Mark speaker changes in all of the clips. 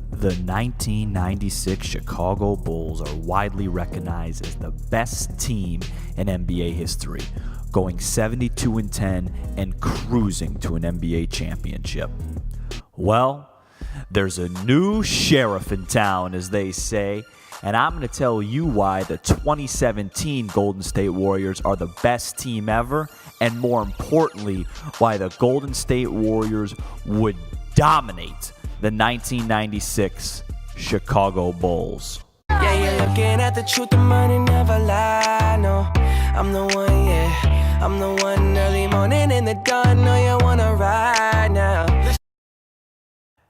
Speaker 1: The 1996 Chicago Bulls are widely recognized as the best team in NBA history, going 72-10 and cruising to an NBA championship. Well, there's a new sheriff in town, as they say, and I'm going to tell you why the 2017 Golden State Warriors are the best team ever, and more importantly, why the Golden State Warriors would dominate the 1996 Chicago Bulls.
Speaker 2: Yeah, you're looking at the truth, the money never lie, no. I'm the one, yeah. I'm the one early morning in the dawn, know you wanna ride now.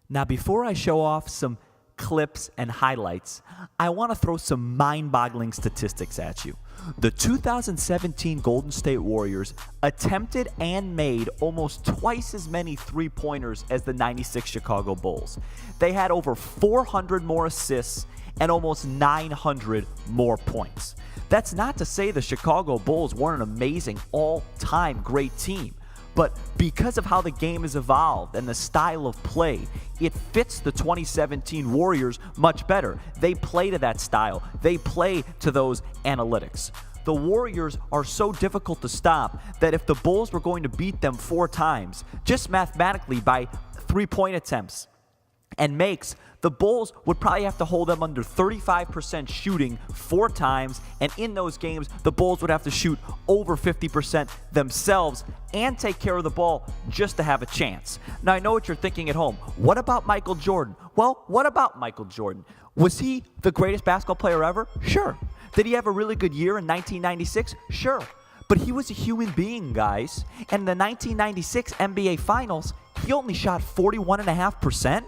Speaker 1: Now, before I show off some clips and highlights, I want to throw some mind-boggling statistics at you. The 2017 Golden State Warriors attempted and made almost twice as many three-pointers as the 96 Chicago Bulls. They had over 400 more assists and almost 900 more points. That's not to say the Chicago Bulls weren't an amazing all-time great team. But because of how the game has evolved and the style of play, it fits the 2017 Warriors much better. They play to that style. They play to those analytics. The Warriors are so difficult to stop that if the Bulls were going to beat them 4 times, just mathematically by 3-point attempts and makes, the Bulls would probably have to hold them under 35% shooting 4 times, and in those games, the Bulls would have to shoot over 50% themselves and take care of the ball just to have a chance. Now, I know what you're thinking at home. What about Michael Jordan? Well, what about Michael Jordan? Was he the greatest basketball player ever? Sure. Did he have a really good year in 1996? Sure. But he was a human being, guys. And in the 1996 NBA Finals, he only shot 41.5%.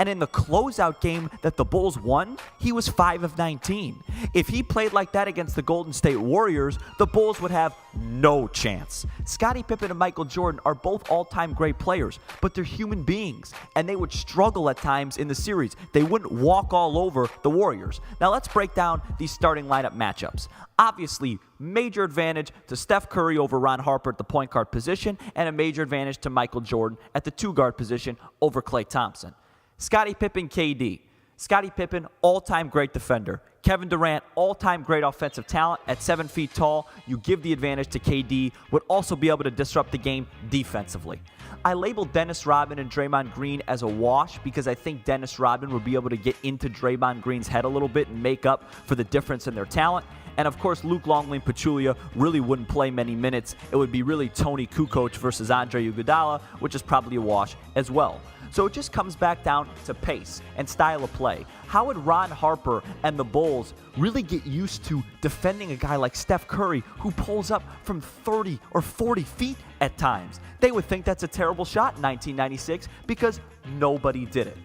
Speaker 1: And in the closeout game that the Bulls won, he was 5 of 19. If he played like that against the Golden State Warriors, the Bulls would have no chance. Scottie Pippen and Michael Jordan are both all-time great players, but they're human beings, and they would struggle at times in the series. They wouldn't walk all over the Warriors. Now let's break down these starting lineup matchups. Obviously, major advantage to Steph Curry over Ron Harper at the point guard position, and a major advantage to Michael Jordan at the 2-guard position over Klay Thompson. Scottie Pippen, KD. Scottie Pippen, all-time great defender. Kevin Durant, all-time great offensive talent. At 7 feet tall, you give the advantage to KD, would also be able to disrupt the game defensively. I labeled Dennis Rodman and Draymond Green as a wash because I think Dennis Rodman would be able to get into Draymond Green's head a little bit and make up for the difference in their talent. And of course, Luke Longley and Pachulia really wouldn't play many minutes. It would be really Tony Kukoc versus Andre Iguodala, which is probably a wash as well. So it just comes back down to pace and style of play. How would Ron Harper and the Bulls really get used to defending a guy like Steph Curry who pulls up from 30 or 40 feet at times? They would think that's a terrible shot in 1996 because nobody did it.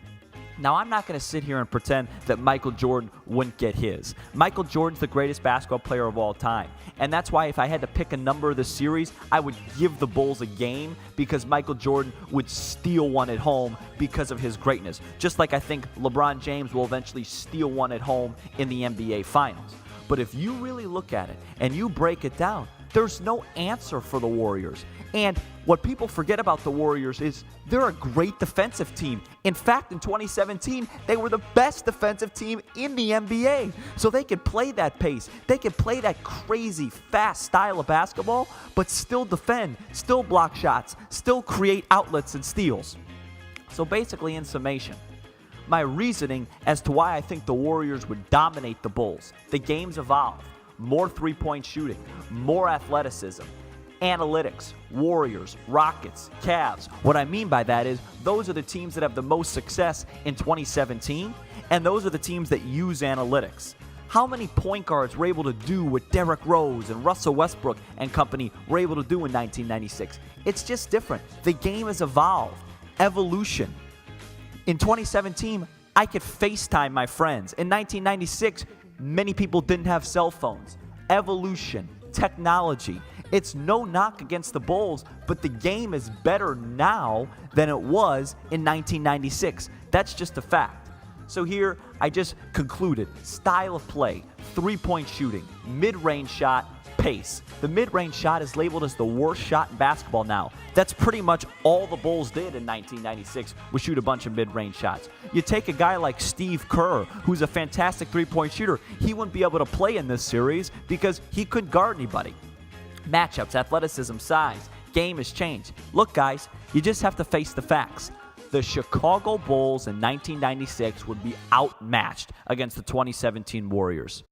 Speaker 1: Now, I'm not going to sit here and pretend that Michael Jordan wouldn't get his. Michael Jordan's the greatest basketball player of all time. And that's why if I had to pick a number of the series, I would give the Bulls a game because Michael Jordan would steal one at home because of his greatness. Just like I think LeBron James will eventually steal one at home in the NBA Finals. But if you really look at it and you break it down, there's no answer for the Warriors. And what people forget about the Warriors is they're a great defensive team. In fact, in 2017, they were the best defensive team in the NBA. So they could play that pace. They could play that crazy, fast style of basketball, but still defend, still block shots, still create outlets and steals. So basically, in summation, my reasoning as to why I think the Warriors would dominate the Bulls. The game's evolved. More three-point shooting, more athleticism, analytics, Warriors, Rockets, Cavs. What I mean by that is those are the teams that have the most success in 2017, and those are the teams that use analytics. How many point guards were able to do what Derrick Rose and Russell Westbrook and company were able to do in 1996? It's just different. The game has evolved. Evolution. In 2017, I could FaceTime my friends. In 1996, many people didn't have cell phones. Evolution, technology. It's no knock against the Bulls, but the game is better now than it was in 1996. That's just a fact. So here, I just concluded style of play, three-point shooting, mid-range shot, Pace. The mid-range shot is labeled as the worst shot in basketball now. That's pretty much all the Bulls did in 1996, was shoot a bunch of mid-range shots. You take a guy like Steve Kerr, who's a fantastic three-point shooter, he wouldn't be able to play in this series because he couldn't guard anybody. Matchups, athleticism, size, game has changed. Look, guys, you just have to face the facts. The Chicago Bulls in 1996 would be outmatched against the 2017 Warriors.